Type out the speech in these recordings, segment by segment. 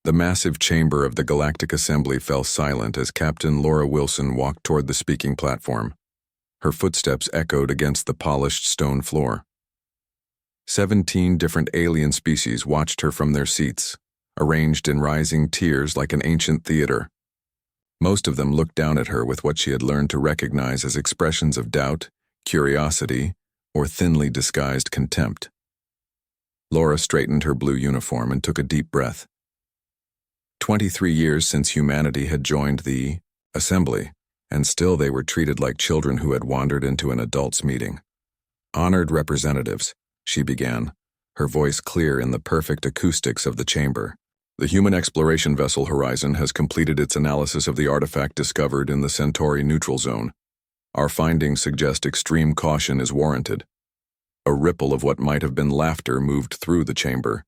The massive chamber of the Galactic Assembly fell silent as Captain Laura Wilson walked toward the speaking platform. Her footsteps echoed against the polished stone floor. 17 different alien species watched her from their seats, arranged in rising tiers like an ancient theater. Most of them looked down at her with what she had learned to recognize as expressions of doubt, curiosity, or thinly disguised contempt. Laura straightened her blue uniform and took a deep breath. 23 years since humanity had joined the Assembly, and still they were treated like children who had wandered into an adults' meeting. "Honored representatives," she began, her voice clear in the perfect acoustics of the chamber. "The human exploration vessel Horizon has completed its analysis of the artifact discovered in the Centauri neutral zone. Our findings suggest extreme caution is warranted." A ripple of what might have been laughter moved through the chamber.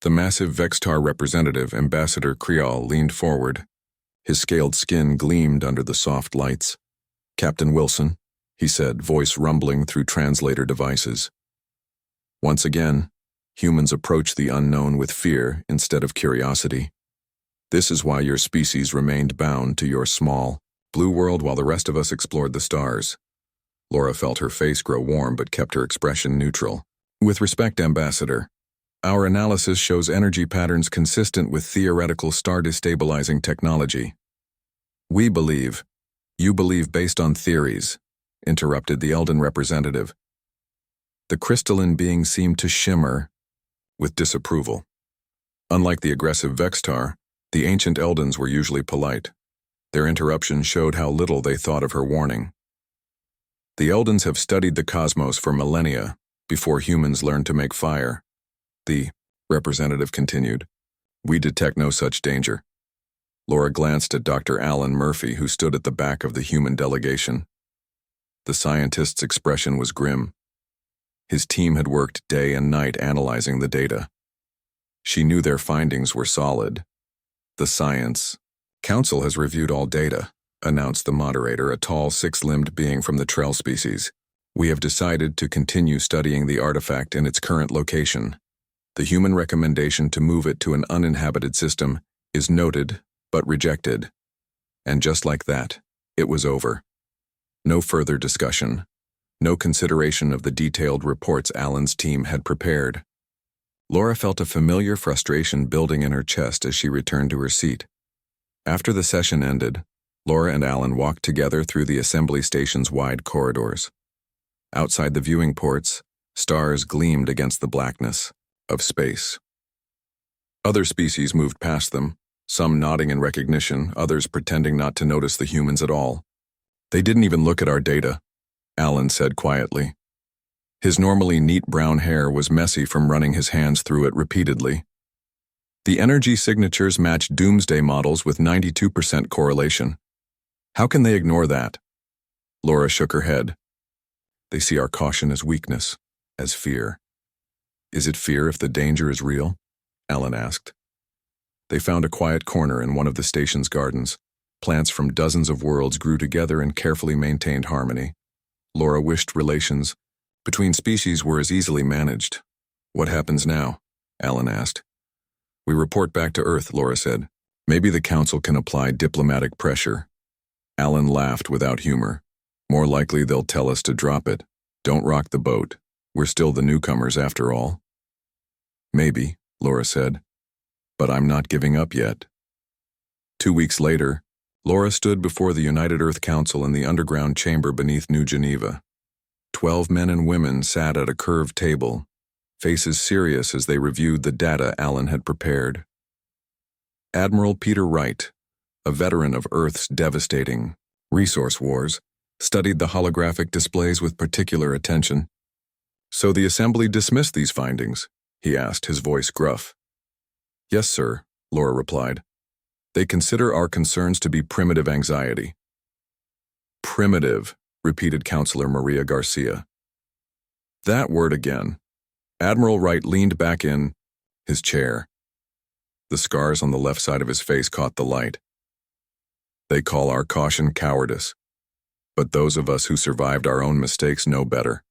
The massive Vextar representative, Ambassador Creole, leaned forward. His scaled skin gleamed under the soft lights. "Captain Wilson," he said, voice rumbling through translator devices. "Once again, humans approach the unknown with fear instead of curiosity. This is why your species remained bound to your small, blue world while the rest of us explored the stars." Laura felt her face grow warm but kept her expression neutral. "With respect, Ambassador, our analysis shows energy patterns consistent with theoretical star-destabilizing technology." "We believe. You believe based on theories," interrupted the Elden representative. The crystalline being seemed to shimmer with disapproval. Unlike the aggressive Vextar, the ancient Eldens were usually polite. Their interruption showed how little they thought of her warning. "The Eldens have studied the cosmos for millennia before humans learned to make fire," the representative continued. "We detect no such danger." Laura glanced at Dr. Alan Murphy, who stood at the back of the human delegation. The scientist's expression was grim. His team had worked day and night analyzing the data. She knew their findings were solid. "The Science Council has reviewed all data," announced the moderator, a tall, six-limbed being from the Trell species. "We have decided to continue studying the artifact in its current location. The human recommendation to move it to an uninhabited system is noted but rejected." And just like that, it was over. No further discussion. No consideration of the detailed reports Alan's team had prepared. Laura felt a familiar frustration building in her chest as she returned to her seat. After the session ended, Laura and Alan walked together through the assembly station's wide corridors. Outside the viewing ports, stars gleamed against the blackness of space. Other species moved past them, some nodding in recognition, others pretending not to notice the humans at all. "They didn't even look at our data," Alan said quietly. His normally neat brown hair was messy from running his hands through it repeatedly. "The energy signatures match doomsday models with 92% correlation. How can they ignore that?" Laura shook her head. "They see our caution as weakness, as fear." "Is it fear if the danger is real?" Alan asked. They found a quiet corner in one of the station's gardens. Plants from dozens of worlds grew together in carefully maintained harmony. Laura wished relations between species were as easily managed. "What happens now?" Alan asked. "We report back to Earth," Laura said. "Maybe the Council can apply diplomatic pressure." Alan laughed without humor. "More likely they'll tell us to drop it. Don't rock the boat. We're still the newcomers after all." "Maybe," Laura said. "But I'm not giving up yet." 2 weeks later, Laura stood before the United Earth Council in the underground chamber beneath New Geneva. 12 men and women sat at a curved table, faces serious as they reviewed the data Alan had prepared. Admiral Peter Wright, a veteran of Earth's devastating resource wars, studied the holographic displays with particular attention. "So the Assembly dismissed these findings?" he asked, his voice gruff. "Yes, sir," Laura replied. "They consider our concerns to be primitive anxiety." "Primitive," repeated Counselor Maria Garcia. "That word again." Admiral Wright leaned back in his chair. The scars on the left side of his face caught the light. "They call our caution cowardice, but those of us who survived our own mistakes know better."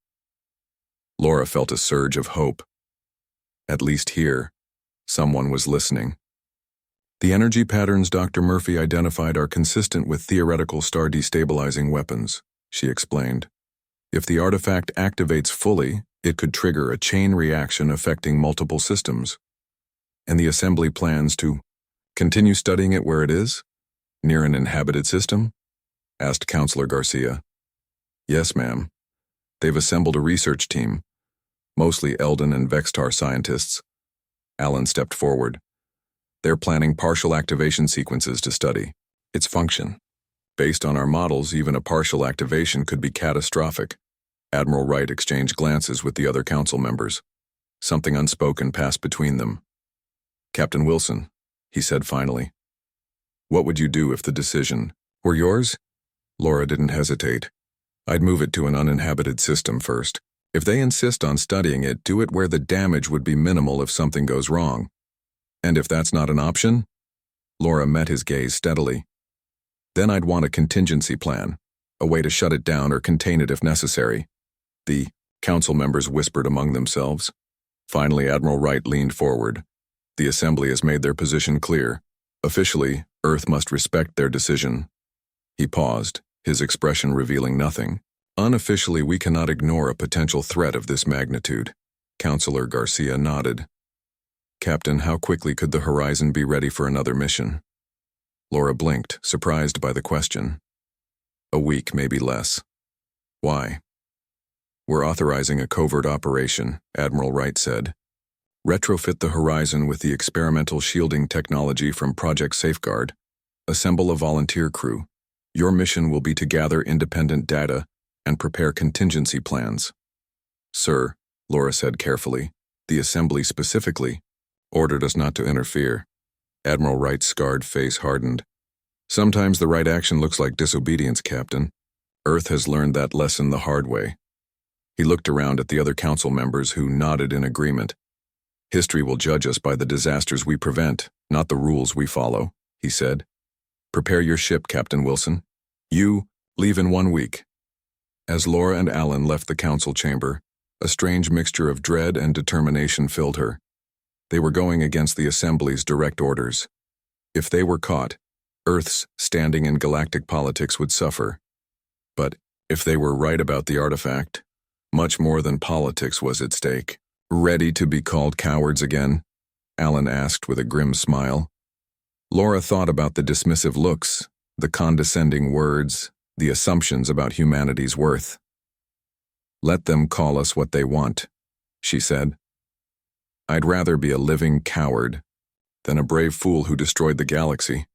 Laura felt a surge of hope. At least here, someone was listening. The energy patterns Dr. Murphy identified are consistent with theoretical star destabilizing weapons, she explained. If the artifact activates fully, it could trigger a chain reaction affecting multiple systems. And the assembly plans to continue studying it where it is, near an inhabited system? Asked Counselor Garcia. Yes, ma'am. They've assembled a research team, mostly Eldon and Vextar scientists. Alan stepped forward. They're planning partial activation sequences to study its function. Based on our models, even a partial activation could be catastrophic. Admiral Wright exchanged glances with the other council members. Something unspoken passed between them. Captain Wilson, he said finally. What would you do if the decision were yours? Laura didn't hesitate. I'd move it to an uninhabited system first. If they insist on studying it, do it where the damage would be minimal if something goes wrong. And if that's not an option? Laura met his gaze steadily. Then I'd want a contingency plan, a way to shut it down or contain it if necessary. The council members whispered among themselves. Finally, Admiral Wright leaned forward. The assembly has made their position clear. Officially, Earth must respect their decision. He paused, his expression revealing nothing. Unofficially, we cannot ignore a potential threat of this magnitude. Counselor Garcia nodded. Captain, how quickly could the Horizon be ready for another mission? Laura blinked, surprised by the question. A week, maybe less. Why? We're authorizing a covert operation, Admiral Wright said. Retrofit the Horizon with the experimental shielding technology from Project Safeguard. Assemble a volunteer crew. Your mission will be to gather independent data and prepare contingency plans. Sir, Laura said carefully, the Assembly specifically ordered us not to interfere. Admiral Wright's scarred face hardened. Sometimes the right action looks like disobedience, Captain. Earth has learned that lesson the hard way. He looked around at the other council members who nodded in agreement. History will judge us by the disasters we prevent, not the rules we follow, he said. Prepare your ship, Captain Wilson. You leave in 1 week. As Laura and Alan left the council chamber, a strange mixture of dread and determination filled her. They were going against the Assembly's direct orders. If they were caught, Earth's standing in galactic politics would suffer. But if they were right about the artifact, much more than politics was at stake. Ready to be called cowards again? Alan asked with a grim smile. Laura thought about the dismissive looks, the condescending words, the assumptions about humanity's worth. Let them call us what they want, she said. I'd rather be a living coward than a brave fool who destroyed the galaxy.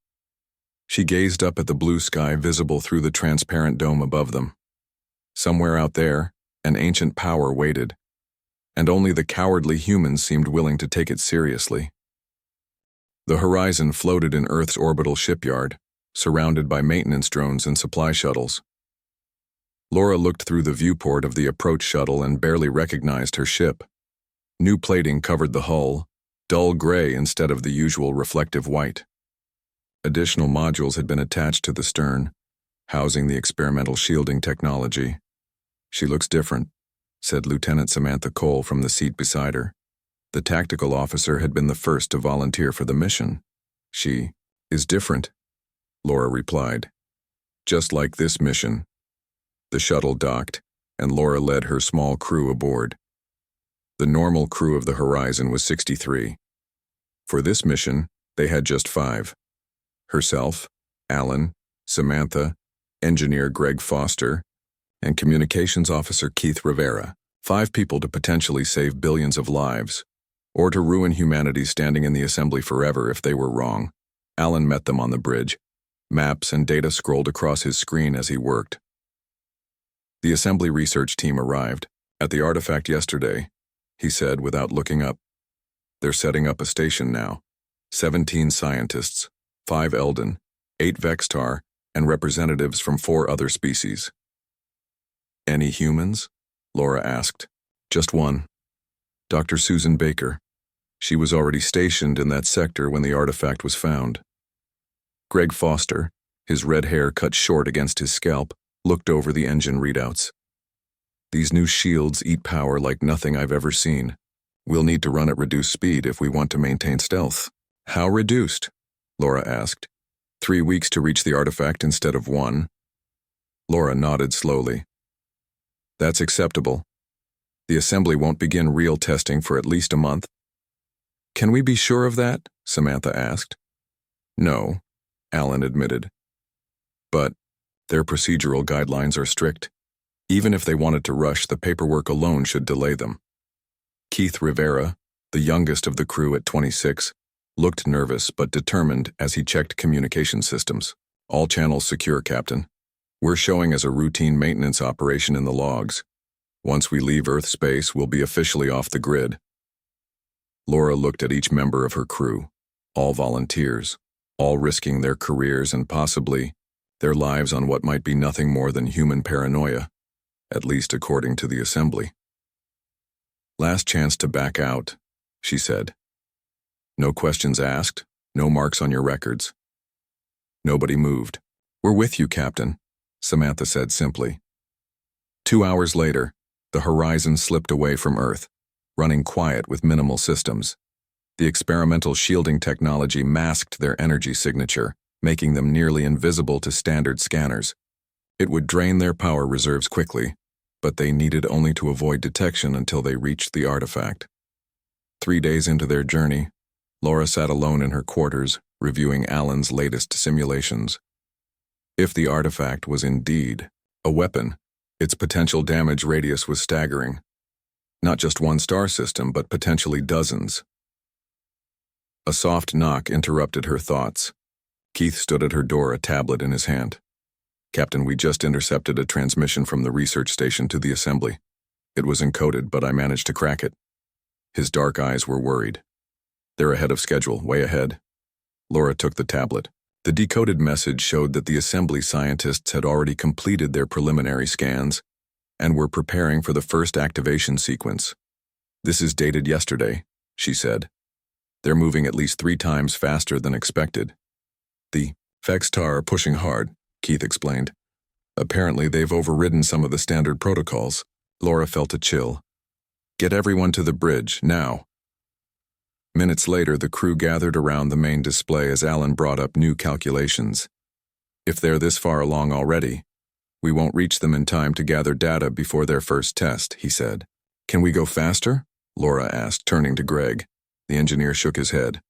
She gazed up at the blue sky visible through the transparent dome above them. Somewhere out there, an ancient power waited, and only the cowardly humans seemed willing to take it seriously. The Horizon floated in Earth's orbital shipyard, surrounded by maintenance drones and supply shuttles. Laura looked through the viewport of the approach shuttle and barely recognized her ship. New plating covered the hull, dull gray instead of the usual reflective white. Additional modules had been attached to the stern, housing the experimental shielding technology. She looks different, said Lieutenant Samantha Cole from the seat beside her. The tactical officer had been the first to volunteer for the mission. She is different, Laura replied. Just like this mission. The shuttle docked, and Laura led her small crew aboard. The normal crew of the Horizon was 63. For this mission, they had just 5. Herself, Alan, Samantha, engineer Greg Foster, and communications officer Keith Rivera. 5 people to potentially save billions of lives, or to ruin humanity standing in the assembly forever if they were wrong. Alan met them on the bridge. Maps and data scrolled across his screen as he worked. The assembly research team arrived at the artifact yesterday, he said without looking up. They're setting up a station now. 17 scientists, 5 Eldon, 8 Vextar, and representatives from 4 other species. Any humans? Laura asked. Just one. Dr. Susan Baker. She was already stationed in that sector when the artifact was found. Greg Foster, his red hair cut short against his scalp, looked over the engine readouts. These new shields eat power like nothing I've ever seen. We'll need to run at reduced speed if we want to maintain stealth. How reduced? Laura asked. 3 weeks to reach the artifact instead of 1. Laura nodded slowly. That's acceptable. The assembly won't begin real testing for at least a month. Can we be sure of that? Samantha asked. No, Alan admitted. But their procedural guidelines are strict. Even if they wanted to rush, the paperwork alone should delay them. Keith Rivera, the youngest of the crew at 26, looked nervous but determined as he checked communication systems. All channels secure, Captain. We're showing as a routine maintenance operation in the logs. Once we leave Earth space, we'll be officially off the grid. Laura looked at each member of her crew, all volunteers, all risking their careers and possibly their lives on what might be nothing more than human paranoia, at least according to the assembly. Last chance to back out, she said. No questions asked, no marks on your records. Nobody moved. We're with you, Captain, Samantha said simply. 2 hours later, the horizon slipped away from Earth, running quiet with minimal systems. The experimental shielding technology masked their energy signature, making them nearly invisible to standard scanners. It would drain their power reserves quickly, but they needed only to avoid detection until they reached the artifact. 3 days into their journey, Laura sat alone in her quarters, reviewing Alan's latest simulations. If the artifact was indeed a weapon, its potential damage radius was staggering. Not just one star system, but potentially dozens. A soft knock interrupted her thoughts. Keith stood at her door, a tablet in his hand. Captain, we just intercepted a transmission from the research station to the assembly. It was encoded, but I managed to crack it. His dark eyes were worried. They're ahead of schedule, way ahead. Laura took the tablet. The decoded message showed that the assembly scientists had already completed their preliminary scans and were preparing for the first activation sequence. This is dated yesterday, she said. They're moving at least 3 times faster than expected. The Vextar are pushing hard, Keith explained. Apparently they've overridden some of the standard protocols. Laura felt a chill. Get everyone to the bridge, now. Minutes later, the crew gathered around the main display as Alan brought up new calculations. If they're this far along already, we won't reach them in time to gather data before their first test, he said. Can we go faster? Laura asked, turning to Greg. The engineer shook his head.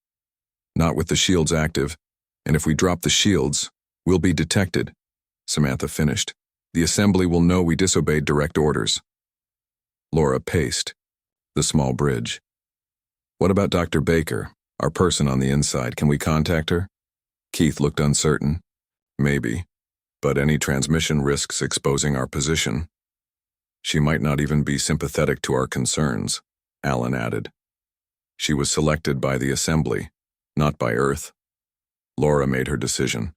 Not with the shields active, and if we drop the shields, we'll be detected, Samantha finished. The assembly will know we disobeyed direct orders. Laura paced the small bridge. What about Dr. Baker, our person on the inside? Can we contact her? Keith looked uncertain. Maybe, but any transmission risks exposing our position. She might not even be sympathetic to our concerns, Alan added. She was selected by the assembly, not by Earth. Laura made her decision.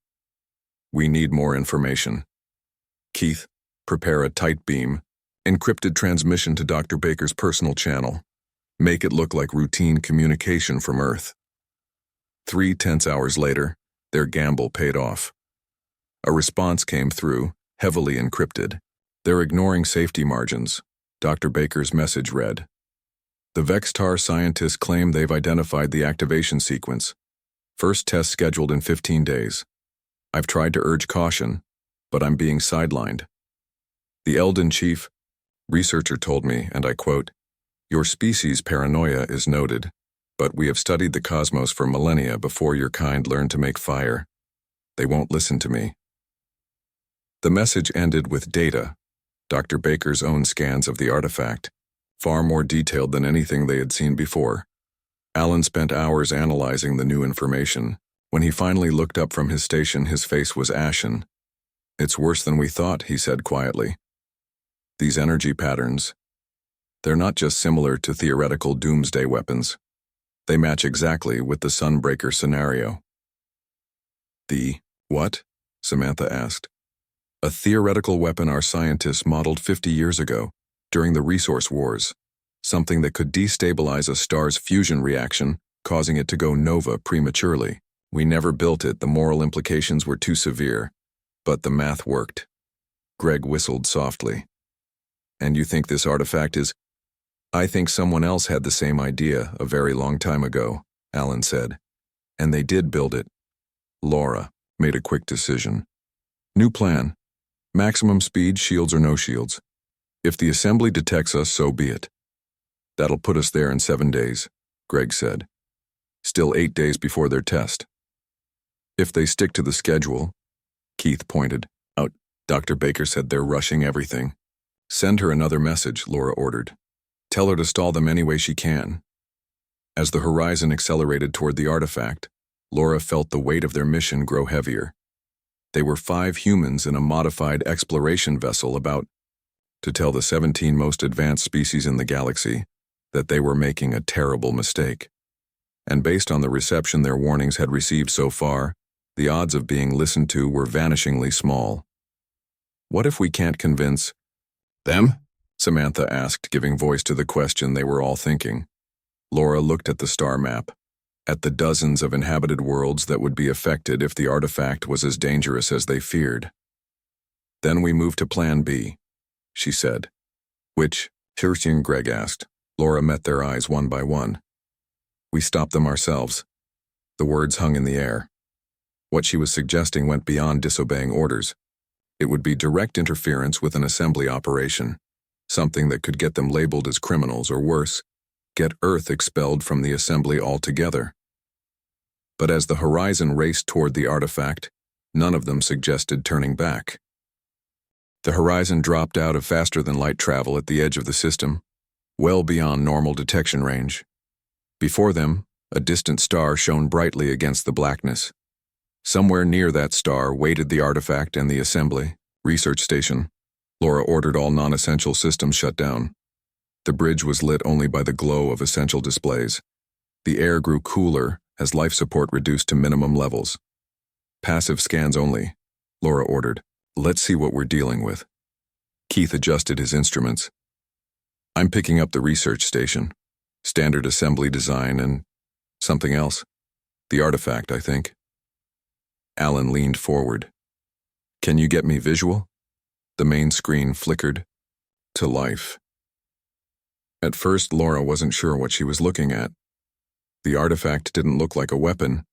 We need more information. Keith, prepare a tight beam, encrypted transmission to Dr. Baker's personal channel. Make it look like routine communication from Earth. 3 tense hours later, their gamble paid off. A response came through, heavily encrypted. They're ignoring safety margins, Dr. Baker's message read. The Vextar scientists claim they've identified the activation sequence. First test scheduled in 15 days. I've tried to urge caution, but I'm being sidelined. The Eldon chief researcher told me, and I quote, "Your species' paranoia is noted, but we have studied the cosmos for millennia before your kind learned to make fire. They won't listen to me." The message ended with data, Dr. Baker's own scans of the artifact, far more detailed than anything they had seen before. Alan spent hours analyzing the new information. When he finally looked up from his station, his face was ashen. "It's worse than we thought," he said quietly. "These energy patterns, they're not just similar to theoretical doomsday weapons. They match exactly with the Sunbreaker scenario." "The what?" Samantha asked. "A theoretical weapon our scientists modeled 50 years ago, during the resource wars. Something that could destabilize a star's fusion reaction, causing it to go nova prematurely. We never built it, the moral implications were too severe. But the math worked." Greg whistled softly. "And you think this artifact is—" "I think someone else had the same idea a very long time ago," Alan said. "And they did build it. Laura made a quick decision. New plan. Maximum speed, shields or no shields. If the assembly detects us, so be it. That'll put us there in 7 days, Greg said. Still 8 days before their test. If they stick to the schedule, Keith pointed out. Dr. Baker said they're rushing everything. Send her another message, Laura ordered. Tell her to stall them any way she can. As the horizon accelerated toward the artifact, Laura felt the weight of their mission grow heavier. They were 5 humans in a modified exploration vessel about to tell the 17 most advanced species in the galaxy that they were making a terrible mistake. And based on the reception their warnings had received so far, the odds of being listened to were vanishingly small. What if we can't convince them? Samantha asked, giving voice to the question they were all thinking. Laura looked at the star map, at the dozens of inhabited worlds that would be affected if the artifact was as dangerous as they feared. Then we moved to Plan B, she said. Which? Kirsty and Greg asked. Laura met their eyes one by one. We stopped them ourselves. The words hung in the air. What she was suggesting went beyond disobeying orders. It would be direct interference with an assembly operation, something that could get them labeled as criminals or worse, get Earth expelled from the assembly altogether. But as the horizon raced toward the artifact, none of them suggested turning back. The horizon dropped out of faster-than-light travel at the edge of the system, well beyond normal detection range. Before them, a distant star shone brightly against the blackness. Somewhere near that star waited the artifact and the assembly, research station. Laura ordered all non-essential systems shut down. The bridge was lit only by the glow of essential displays. The air grew cooler as life support reduced to minimum levels. Passive scans only, Laura ordered. Let's see what we're dealing with. Keith adjusted his instruments. I'm picking up the research station. Standard assembly design and something else. The artifact, I think. Alan leaned forward. Can you get me visual? The main screen flickered to life. At first, Laura wasn't sure what she was looking at. The artifact didn't look like a weapon.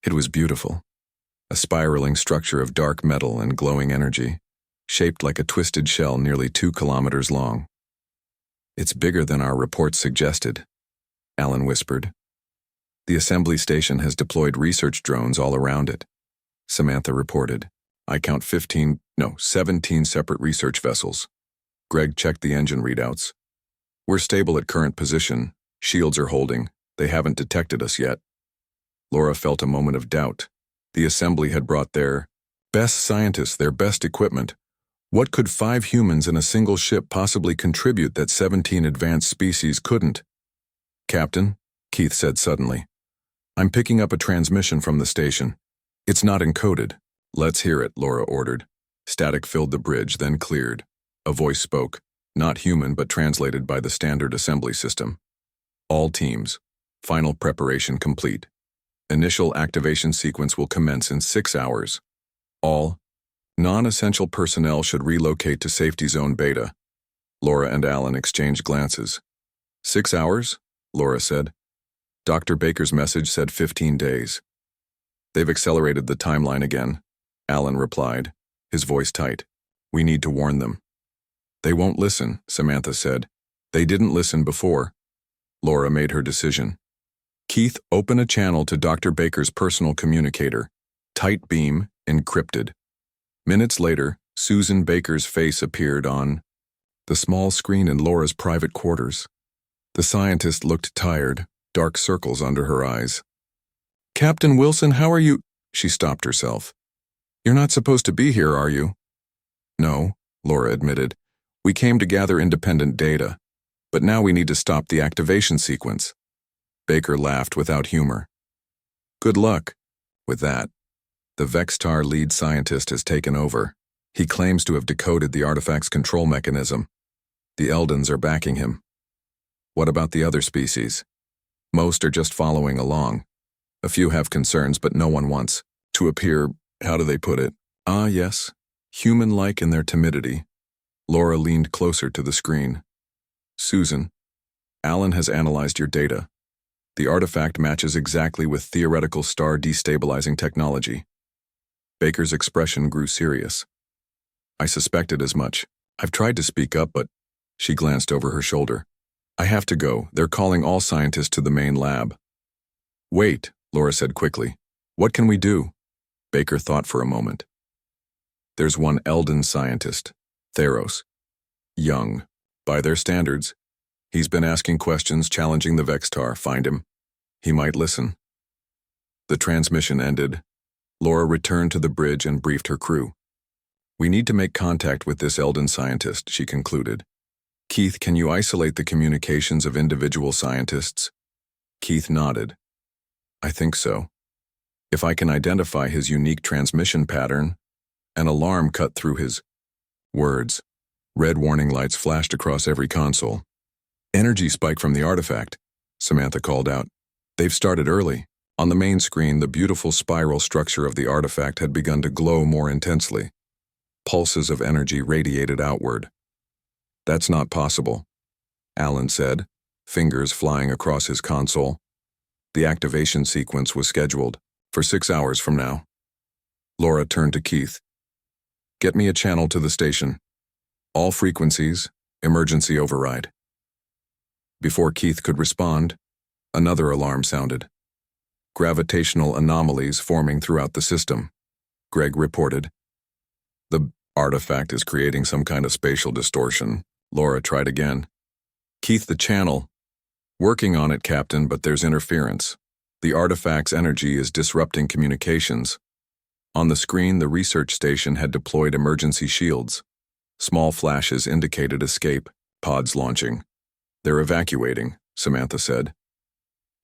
It was beautiful. A spiraling structure of dark metal and glowing energy, shaped like a twisted shell nearly 2 kilometers long. It's bigger than our reports suggested, Alan whispered. The assembly station has deployed research drones all around it, Samantha reported. I count 17 separate research vessels. Greg checked the engine readouts. We're stable at current position. Shields are holding. They haven't detected us yet. Laura felt a moment of doubt. The assembly had brought their best scientists, their best equipment. What could 5 humans in a single ship possibly contribute that 17 advanced species couldn't? Captain, Keith said suddenly. I'm picking up a transmission from the station. It's not encoded. Let's hear it, Laura ordered. Static filled the bridge, then cleared. A voice spoke, not human but translated by the standard assembly system. All teams. Final preparation complete. Initial activation sequence will commence in 6 hours. All non-essential personnel should relocate to Safety Zone Beta. Laura and Alan exchanged glances. 6 hours? Laura said. Dr. Baker's message said 15 days. They've accelerated the timeline again, Alan replied, his voice tight. We need to warn them. They won't listen, Samantha said. They didn't listen before. Laura made her decision. Keith, open a channel to Dr. Baker's personal communicator. Tight beam, encrypted. Minutes later, Susan Baker's face appeared on the small screen in Laura's private quarters. The scientist looked tired, dark circles under her eyes. Captain Wilson, how are you? She stopped herself. You're not supposed to be here, are you? No, Laura admitted. We came to gather independent data, but now we need to stop the activation sequence. Baker laughed without humor. Good luck with that. The Vextar lead scientist has taken over. He claims to have decoded the artifact's control mechanism. The Eldons are backing him. What about the other species? Most are just following along. A few have concerns, but no one wants to appear, how do they put it? Ah, yes, human-like in their timidity. Laura leaned closer to the screen. Susan, Alan has analyzed your data. The artifact matches exactly with theoretical star destabilizing technology. Baker's expression grew serious. I suspected as much. I've tried to speak up, but she glanced over her shoulder. I have to go. They're calling all scientists to the main lab. Wait, Laura said quickly. What can we do? Baker thought for a moment. There's one Elden scientist, Theros. Young, by their standards. He's been asking questions, challenging the Vextar. Find him. He might listen. The transmission ended. Laura returned to the bridge and briefed her crew. We need to make contact with this Elden scientist, she concluded. Keith, can you isolate the communications of individual scientists? Keith nodded. I think so. If I can identify his unique transmission pattern, an alarm cut through his words. Red warning lights flashed across every console. Energy spike from the artifact, Samantha called out. They've started early. On the main screen, the beautiful spiral structure of the artifact had begun to glow more intensely. Pulses of energy radiated outward. That's not possible, Alan said, fingers flying across his console. The activation sequence was scheduled for 6 hours from now. Laura turned to Keith. Get me a channel to the station. All frequencies, emergency override. Before Keith could respond, another alarm sounded. Gravitational anomalies forming throughout the system, Greg reported. The artifact is creating some kind of spatial distortion. Laura tried again. Keith, the channel. Working on it, Captain, but there's interference. The artifact's energy is disrupting communications. On the screen, the research station had deployed emergency shields. Small flashes indicated escape, pods launching. They're evacuating, Samantha said.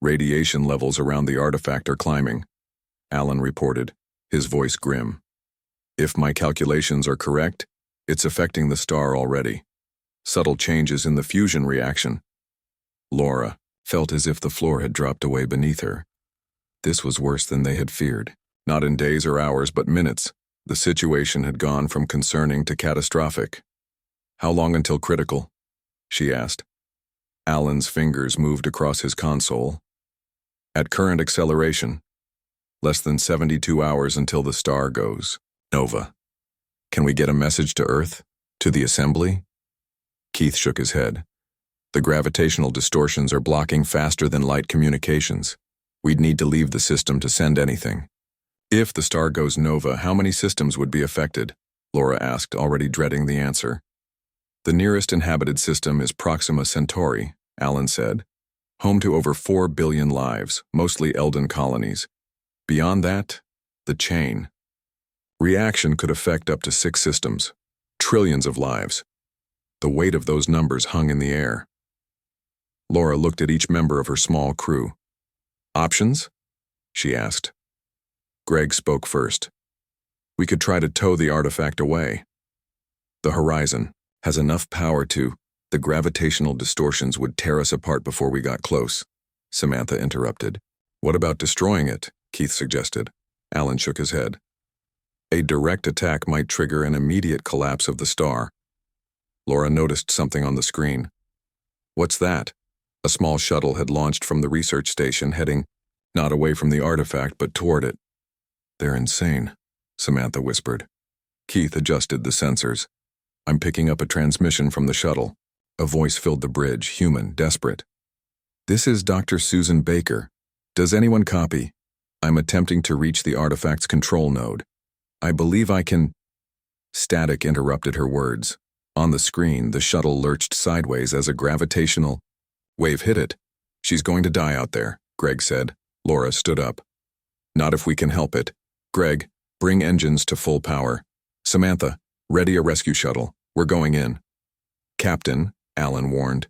Radiation levels around the artifact are climbing, Alan reported, his voice grim. If my calculations are correct, it's affecting the star already. Subtle changes in the fusion reaction. Laura felt as if the floor had dropped away beneath her. This was worse than they had feared. Not in days or hours, but minutes. The situation had gone from concerning to catastrophic. How long until critical? She asked. Alan's fingers moved across his console. At current acceleration, less than 72 hours until the star goes nova. Can we get a message to Earth? To the assembly? Keith shook his head. The gravitational distortions are blocking faster than light communications. We'd need to leave the system to send anything. If the star goes nova, how many systems would be affected? Laura asked, already dreading the answer. The nearest inhabited system is Proxima Centauri, Alan said. Home to over 4 billion lives, mostly Elden colonies. Beyond that, the chain. Reaction could affect up to 6 systems, trillions of lives. The weight of those numbers hung in the air. Laura looked at each member of her small crew. Options? She asked. Greg spoke first. We could try to tow the artifact away. The horizon has enough power to. The gravitational distortions would tear us apart before we got close, Samantha interrupted. What about destroying it? Keith suggested. Alan shook his head. A direct attack might trigger an immediate collapse of the star. Laura noticed something on the screen. What's that? A small shuttle had launched from the research station, heading not away from the artifact but toward it. They're insane, Samantha whispered. Keith adjusted the sensors. I'm picking up a transmission from the shuttle. A voice filled the bridge, human, desperate. This is Dr. Susan Baker. Does anyone copy? I'm attempting to reach the artifact's control node. I believe I can... Static interrupted her words. On the screen, the shuttle lurched sideways as a gravitational wave hit it. She's going to die out there, Greg said. Laura stood up. Not if we can help it. Greg, bring engines to full power. Samantha, ready a rescue shuttle. We're going in. Captain, Alan warned.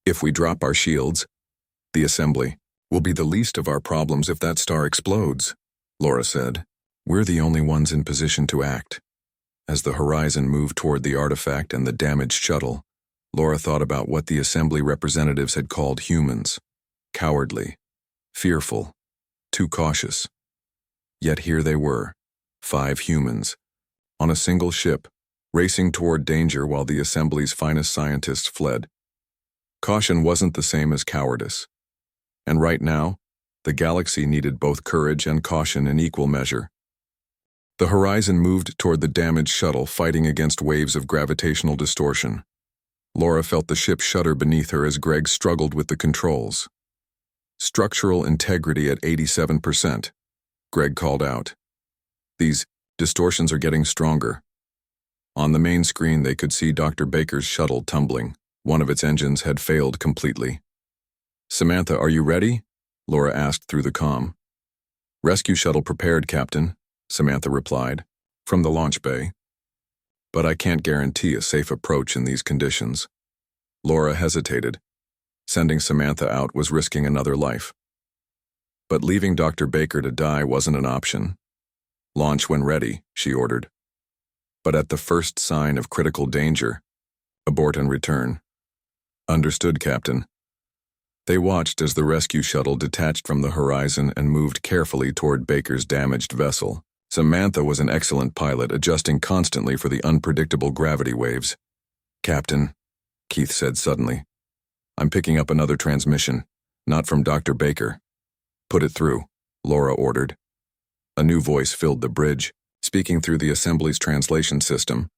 If we drop our shields, the assembly will be the least of our problems if that star explodes, Laura said. We're the only ones in position to act. As the horizon moved toward the artifact and the damaged shuttle, Laura thought about what the assembly representatives had called humans. Cowardly, fearful, too cautious. Yet here they were, 5 humans, on a single ship, racing toward danger while the assembly's finest scientists fled. Caution wasn't the same as cowardice. And right now, the galaxy needed both courage and caution in equal measure. The horizon moved toward the damaged shuttle, fighting against waves of gravitational distortion. Laura felt the ship shudder beneath her as Greg struggled with the controls. Structural integrity at 87%. Greg called out. These distortions are getting stronger. On the main screen, they could see Dr. Baker's shuttle tumbling. One of its engines had failed completely. "Samantha, are you ready?" Laura asked through the comm. "Rescue shuttle prepared, Captain," Samantha replied, from the launch bay. "But I can't guarantee a safe approach in these conditions." Laura hesitated. Sending Samantha out was risking another life. But leaving Dr. Baker to die wasn't an option. "Launch when ready," she ordered. But at the first sign of critical danger, abort and return. "Understood, Captain." They watched as the rescue shuttle detached from the horizon and moved carefully toward Baker's damaged vessel. Samantha was an excellent pilot, adjusting constantly for the unpredictable gravity waves. "Captain," Keith said suddenly, "I'm picking up another transmission, not from Dr. Baker." "Put it through," Laura ordered. A new voice filled the bridge, speaking through the assembly's translation system,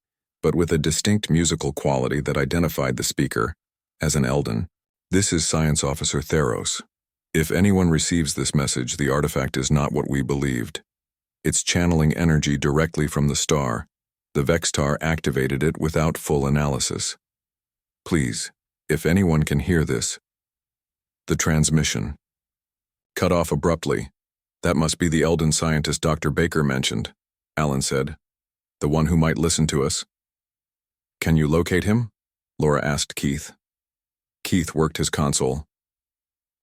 but with a distinct musical quality that identified the speaker as an Eldon. "This is Science Officer Theros. If anyone receives this message, the artifact is not what we believed. It's channeling energy directly from the star. The Vextar activated it without full analysis. Please, if anyone can hear this." The transmission cut off abruptly. "That must be the Eldon scientist Dr. Baker mentioned," Alan said. "The one who might listen to us." "Can you locate him?" Laura asked Keith. Keith worked his console.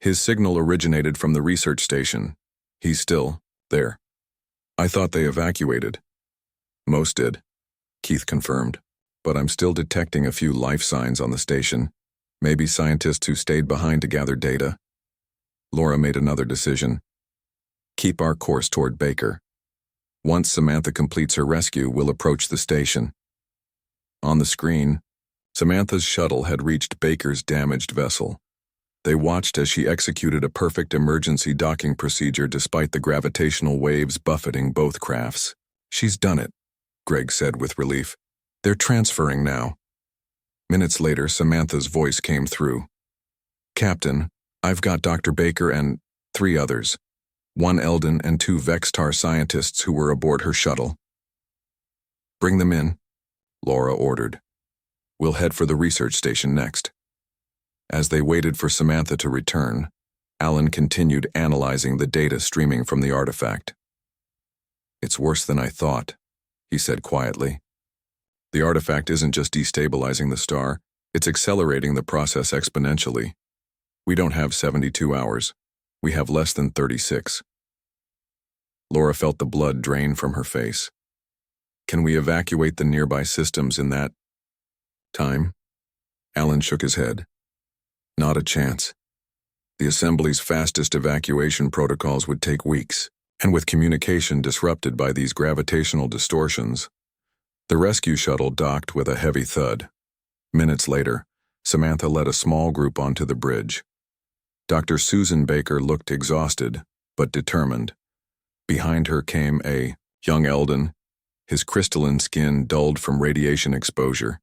"His signal originated from the research station. He's still there." "I thought they evacuated." "Most did," Keith confirmed. "But I'm still detecting a few life signs on the station. Maybe scientists who stayed behind to gather data." Laura made another decision. "Keep our course toward Baker. Once Samantha completes her rescue, we'll approach the station." On the screen, Samantha's shuttle had reached Baker's damaged vessel. They watched as she executed a perfect emergency docking procedure despite the gravitational waves buffeting both crafts. "She's done it," Greg said with relief. "They're transferring now." Minutes later, Samantha's voice came through. "Captain, I've got Dr. Baker and 3 others. 1 Eldon and 2 Vextar scientists who were aboard her shuttle." "Bring them in," Laura ordered. "We'll head for the research station next." As they waited for Samantha to return, Alan continued analyzing the data streaming from the artifact. "It's worse than I thought," he said quietly. "The artifact isn't just destabilizing the star, it's accelerating the process exponentially. We don't have 72 hours. We have less than 36. Laura felt the blood drain from her face. "Can we evacuate the nearby systems in that time?" Alan shook his head. "Not a chance. The assembly's fastest evacuation protocols would take weeks, and with communication disrupted by these gravitational distortions." The rescue shuttle docked with a heavy thud. Minutes later, Samantha led a small group onto the bridge. Dr. Susan Baker looked exhausted, but determined. Behind her came a young Eldon, his crystalline skin dulled from radiation exposure.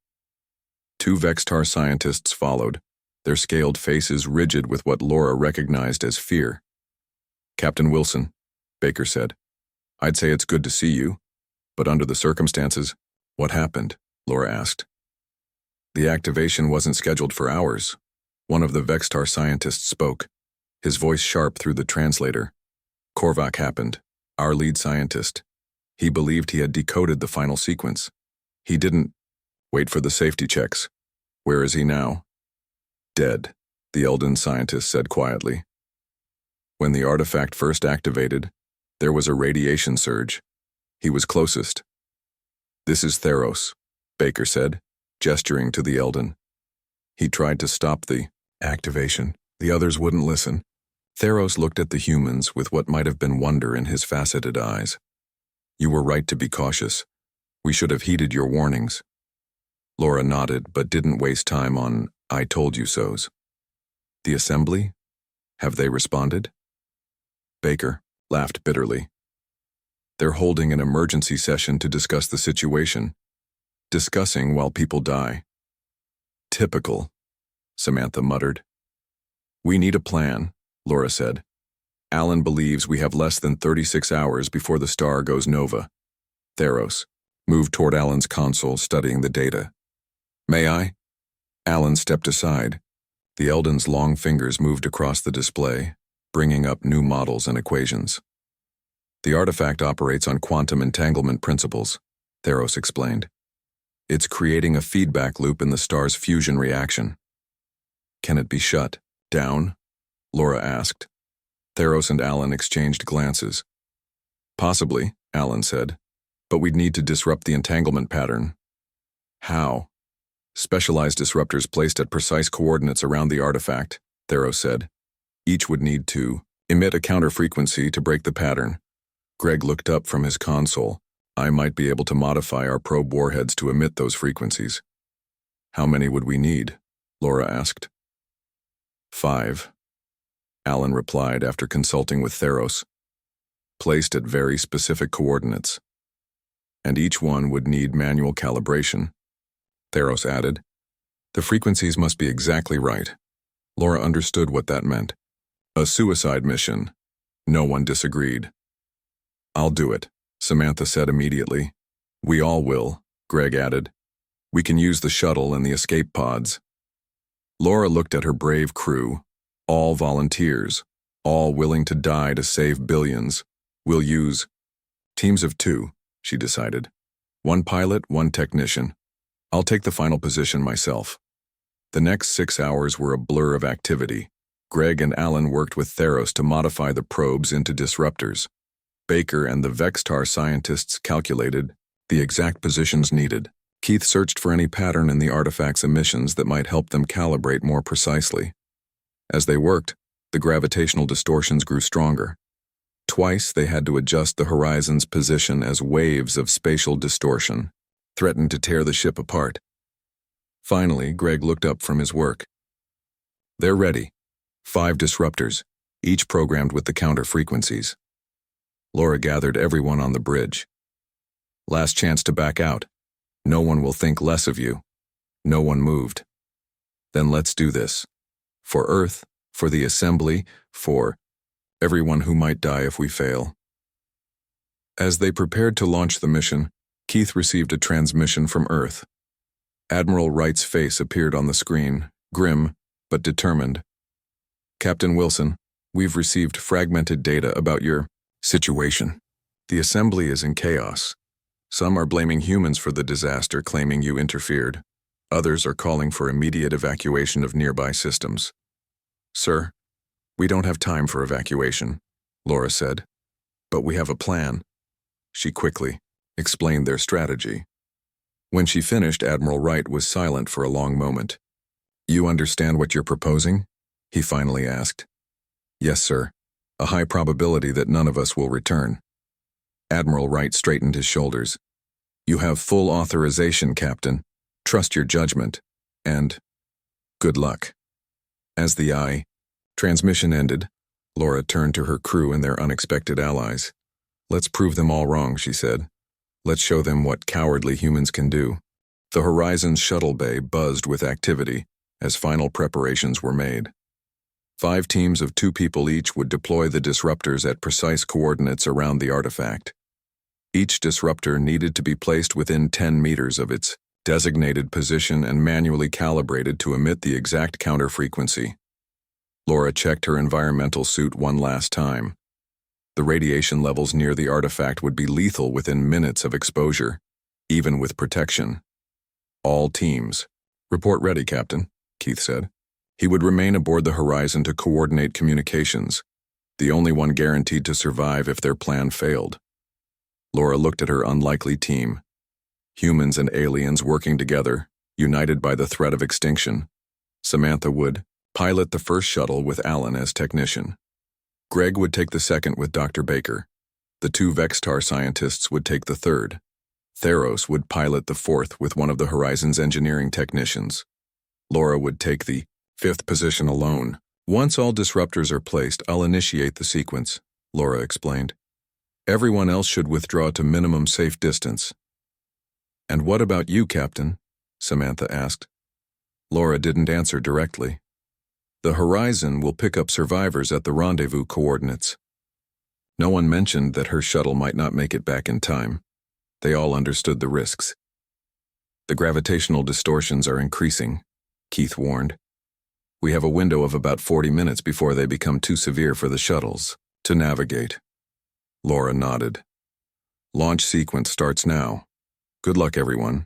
2 Vextar scientists followed, their scaled faces rigid with what Laura recognized as fear. "Captain Wilson," Baker said, "I'd say it's good to see you, but under the circumstances—" "What happened?" Laura asked. "The activation wasn't scheduled for hours." One of the Vextar scientists spoke, his voice sharp through the translator. "Korvac happened, our lead scientist. He believed he had decoded the final sequence. He didn't wait for the safety checks. Where is he now?" "Dead," the Eldon scientist said quietly. "When the artifact first activated, there was a radiation surge. He was closest." "This is Theros," Baker said, gesturing to the Eldon. "He tried to stop the activation. The others wouldn't listen." Theros looked at the humans with what might have been wonder in his faceted eyes. "You were right to be cautious. We should have heeded your warnings." Laura nodded, but didn't waste time on "I told you so's." "The assembly? Have they responded?" Baker laughed bitterly. They're holding an emergency session to discuss the situation. Discussing while people die. Typical, Samantha muttered. We need a plan, Laura said. Alan believes we have less than 36 hours before the star goes nova. Theros moved toward Alan's console, studying the data. May I? Alan stepped aside. The Elden's long fingers moved across the display, bringing up new models and equations. The artifact operates on quantum entanglement principles, Theros explained. It's creating a feedback loop in the star's fusion reaction. Can it be shut down? Laura asked. Theros and Alan exchanged glances. Possibly, Alan said, but we'd need to disrupt the entanglement pattern. How? Specialized disruptors placed at precise coordinates around the artifact, Theros said. Each would need to emit a counter-frequency to break the pattern. Greg looked up from his console. I might be able to modify our probe warheads to emit those frequencies. How many would we need? Laura asked. 5. Alan replied after consulting with Theros. Placed at very specific coordinates. And each one would need manual calibration. Theros added. The frequencies must be exactly right. Laura understood what that meant. A suicide mission. No one disagreed. I'll do it, Samantha said immediately. We all will, Greg added. We can use the shuttle and the escape pods. Laura looked at her brave crew, all volunteers, all willing to die to save billions. We'll use teams of 2, she decided. 1 pilot, 1 technician. I'll take the final position myself. The next 6 hours were a blur of activity. Greg and Alan worked with Theros to modify the probes into disruptors. Baker and the Vextar scientists calculated the exact positions needed. Keith searched for any pattern in the artifact's emissions that might help them calibrate more precisely. As they worked, the gravitational distortions grew stronger. Twice they had to adjust the horizon's position as waves of spatial distortion threatened to tear the ship apart. Finally, Greg looked up from his work. They're ready. 5 disruptors, each programmed with the counter frequencies. Laura gathered everyone on the bridge. Last chance to back out. No one will think less of you. No one moved. Then let's do this. For Earth, for the Assembly, for everyone who might die if we fail. As they prepared to launch the mission, Keith received a transmission from Earth. Admiral Wright's face appeared on the screen, grim but determined. Captain Wilson, we've received fragmented data about your situation. The Assembly is in chaos. Some are blaming humans for the disaster, claiming you interfered. Others are calling for immediate evacuation of nearby systems. Sir, we don't have time for evacuation, Laura said. But we have a plan. She quickly explained their strategy. When she finished, Admiral Wright was silent for a long moment. You understand what you're proposing? He finally asked. Yes, sir. A high probability that none of us will return. Admiral Wright straightened his shoulders. You have full authorization, Captain. Trust your judgment. And good luck. As the transmission ended, Laura turned to her crew and their unexpected allies. Let's prove them all wrong, she said. Let's show them what cowardly humans can do. The Horizon's shuttle bay buzzed with activity as final preparations were made. 5 teams of 2 people each would deploy the disruptors at precise coordinates around the artifact. Each disruptor needed to be placed within 10 meters of its designated position and manually calibrated to emit the exact counter frequency. Laura checked her environmental suit one last time. The radiation levels near the artifact would be lethal within minutes of exposure, even with protection. All teams. Report ready, Captain, Keith said. He would remain aboard the Horizon to coordinate communications, the only one guaranteed to survive if their plan failed. Laura looked at her unlikely team. Humans and aliens working together, united by the threat of extinction. Samantha would pilot the first shuttle with Alan as technician. Greg would take the second with Dr. Baker. The 2 Vextar scientists would take the third. Theros would pilot the fourth with one of the Horizon's engineering technicians. Laura would take the 5th position alone. Once all disruptors are placed, I'll initiate the sequence, Laura explained. Everyone else should withdraw to minimum safe distance. And what about you, Captain? Samantha asked. Laura didn't answer directly. The Horizon will pick up survivors at the rendezvous coordinates. No one mentioned that her shuttle might not make it back in time. They all understood the risks. The gravitational distortions are increasing, Keith warned. We have a window of about 40 minutes before they become too severe for the shuttles to navigate. Laura nodded. Launch sequence starts now. Good luck, everyone.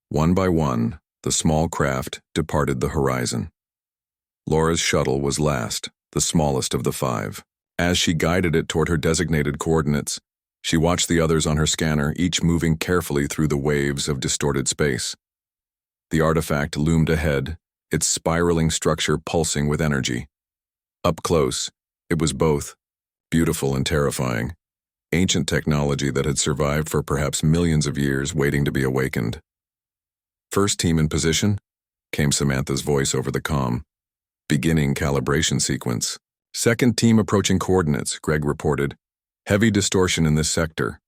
One by one, the small craft departed the Horizon. Laura's shuttle was last, the smallest of the 5. As she guided it toward her designated coordinates, she watched the others on her scanner, each moving carefully through the waves of distorted space. The artifact loomed ahead, its spiraling structure pulsing with energy. Up close, it was both beautiful and terrifying, ancient technology that had survived for perhaps millions of years waiting to be awakened. First team in position, came Samantha's voice over the comm. Beginning calibration sequence. Second team approaching coordinates, Greg reported. Heavy distortion in this sector.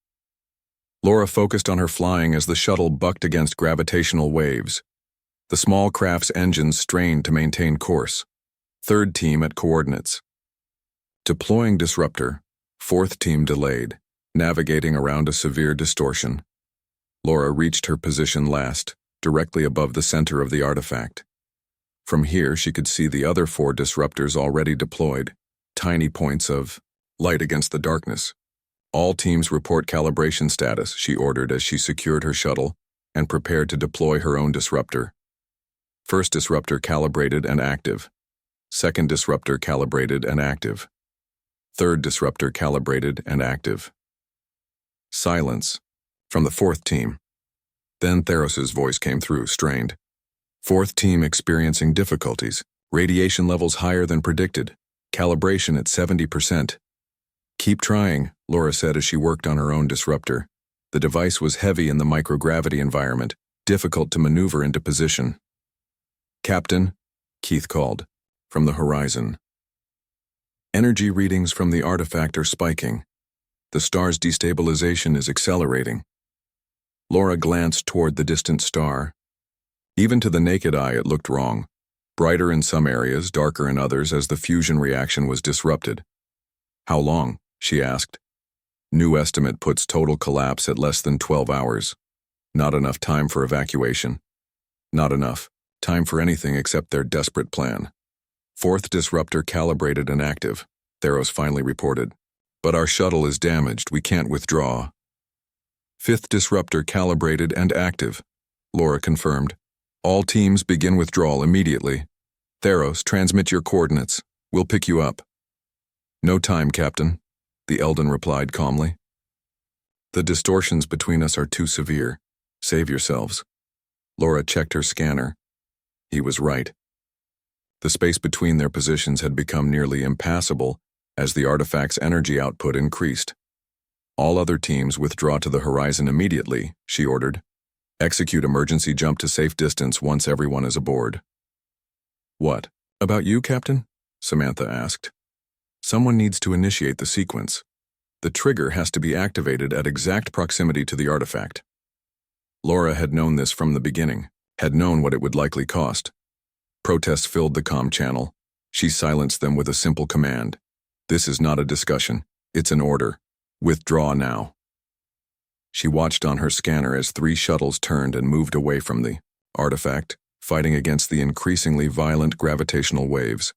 Laura focused on her flying as the shuttle bucked against gravitational waves. The small craft's engines strained to maintain course. Third team at coordinates. Deploying disruptor. Fourth team delayed, navigating around a severe distortion. Laura reached her position last, directly above the center of the artifact. From here, she could see the other 4 disruptors already deployed, tiny points of light against the darkness. All teams report calibration status, she ordered as she secured her shuttle and prepared to deploy her own disruptor. First disruptor calibrated and active. Second disruptor calibrated and active. Third disruptor calibrated and active. Silence from the 4th team. Then Theros's voice came through, strained. 4th team experiencing difficulties. Radiation levels higher than predicted. Calibration at 70%. Keep trying, Laura said as she worked on her own disruptor. The device was heavy in the microgravity environment, difficult to maneuver into position. Captain, Keith called, from the Horizon. Energy readings from the artifact are spiking. The star's destabilization is accelerating. Laura glanced toward the distant star. Even to the naked eye, it looked wrong. Brighter in some areas, darker in others as the fusion reaction was disrupted. How long? She asked. New estimate puts total collapse at less than 12 hours. Not enough time for evacuation. Not enough time for anything except their desperate plan. 4th disruptor calibrated and active, Theros finally reported. But our shuttle is damaged, we can't withdraw. 5th disruptor calibrated and active, Laura confirmed. All teams begin withdrawal immediately. Theros, transmit your coordinates. We'll pick you up. No time, Captain, the Eldon replied calmly. The distortions between us are too severe. Save yourselves. Laura checked her scanner. He was right. The space between their positions had become nearly impassable as the artifact's energy output increased. All other teams withdraw to the Horizon immediately, she ordered. Execute emergency jump to safe distance once everyone is aboard. What? About you, Captain? Samantha asked. Someone needs to initiate the sequence. The trigger has to be activated at exact proximity to the artifact. Laura had known this from the beginning, had known what it would likely cost. Protests filled the comm channel. She silenced them with a simple command. This is not a discussion. It's an order. Withdraw now. She watched on her scanner as 3 shuttles turned and moved away from the artifact, fighting against the increasingly violent gravitational waves.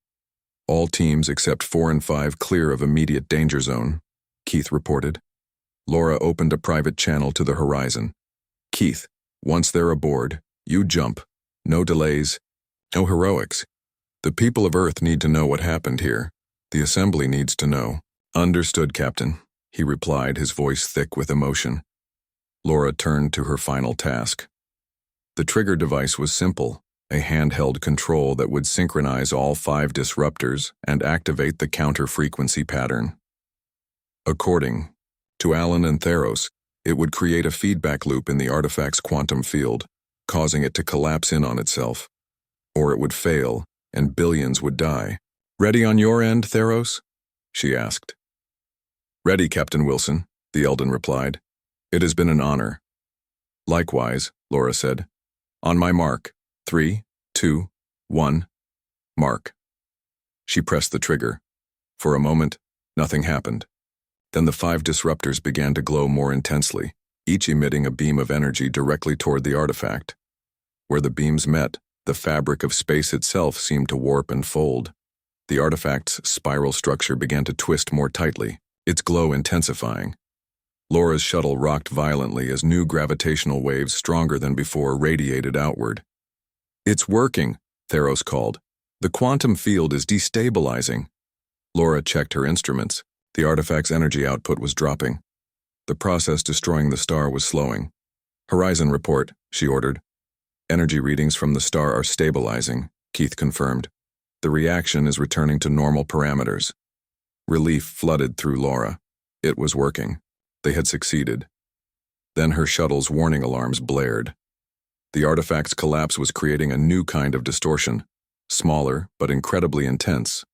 All teams except 4 and 5 clear of immediate danger zone, Keith reported. Laura opened a private channel to the Horizon. Keith, once they're aboard, you jump. No delays. No heroics. The people of Earth need to know what happened here. The Assembly needs to know. Understood, Captain, he replied, his voice thick with emotion. Laura turned to her final task. The trigger device was simple, a handheld control that would synchronize all 5 disruptors and activate the counter-frequency pattern. According to Alan and Theros, it would create a feedback loop in the artifact's quantum field, causing it to collapse in on itself. Or it would fail, and billions would die. Ready on your end, Theros? She asked. Ready, Captain Wilson, the Eldon replied. It has been an honor. Likewise, Laura said. On my mark. 3, 2, 1. Mark. She pressed the trigger. For a moment, nothing happened. Then the 5 disruptors began to glow more intensely, each emitting a beam of energy directly toward the artifact. Where the beams met, the fabric of space itself seemed to warp and fold. The artifact's spiral structure began to twist more tightly, its glow intensifying. Laura's shuttle rocked violently as new gravitational waves stronger than before radiated outward. It's working, Theros called. The quantum field is destabilizing. Laura checked her instruments. The artifact's energy output was dropping. The process destroying the star was slowing. Horizon report, she ordered. Energy readings from the star are stabilizing, Keith confirmed. The reaction is returning to normal parameters. Relief flooded through Laura. It was working. They had succeeded. Then her shuttle's warning alarms blared. The artifact's collapse was creating a new kind of distortion, smaller but incredibly intense.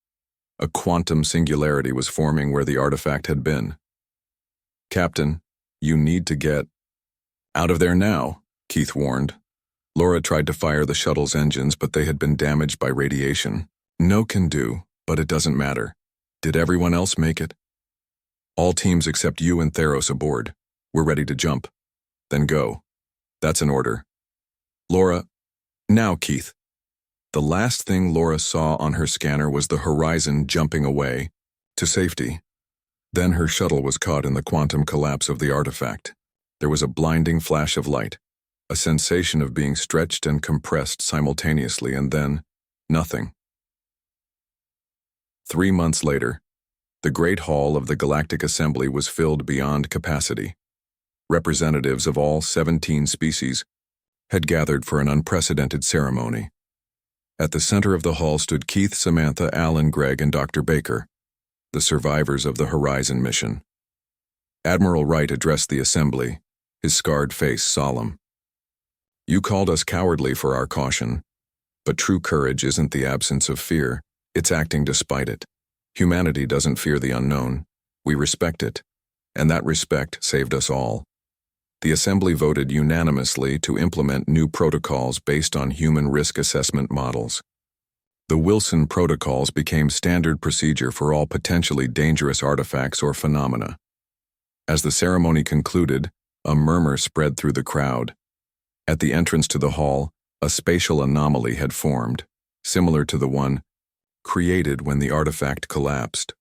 A quantum singularity was forming where the artifact had been. Captain, you need to get out of there now, Keith warned. Laura tried to fire the shuttle's engines, but they had been damaged by radiation. No can do, but it doesn't matter. Did everyone else make it? All teams except you and Theros aboard. We're ready to jump. Then go. That's an order. Laura, now, Keith. The last thing Laura saw on her scanner was the horizon jumping away, to safety. Then her shuttle was caught in the quantum collapse of the artifact. There was a blinding flash of light, a sensation of being stretched and compressed simultaneously, and then nothing. 3 months later, the Great Hall of the Galactic Assembly was filled beyond capacity. Representatives of all 17 species had gathered for an unprecedented ceremony. At the center of the hall stood Keith, Samantha, Alan, Greg, and Dr. Baker, the survivors of the Horizon mission. Admiral Wright addressed the assembly, his scarred face solemn. You called us cowardly for our caution, but true courage isn't the absence of fear, it's acting despite it. Humanity doesn't fear the unknown, we respect it, and that respect saved us all. The Assembly voted unanimously to implement new protocols based on human risk assessment models. The Wilson protocols became standard procedure for all potentially dangerous artifacts or phenomena. As the ceremony concluded, a murmur spread through the crowd. At the entrance to the hall, a spatial anomaly had formed, similar to the one created when the artifact collapsed.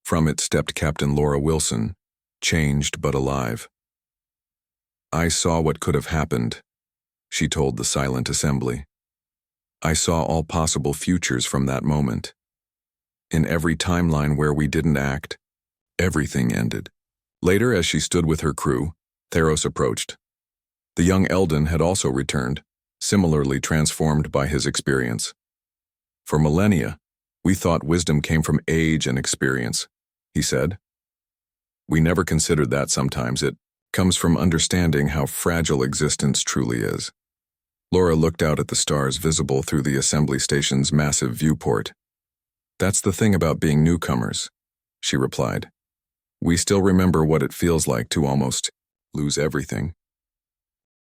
From it stepped Captain Laura Wilson, changed but alive. I saw what could have happened, she told the silent assembly. I saw all possible futures from that moment. In every timeline where we didn't act, everything ended. Later, as she stood with her crew, Theros approached. The young Eldon had also returned, similarly transformed by his experience. For millennia, we thought wisdom came from age and experience, he said. We never considered that sometimes. It comes from understanding how fragile existence truly is. Laura looked out at the stars visible through the assembly station's massive viewport. That's the thing about being newcomers, she replied. We still remember what it feels like to almost lose everything.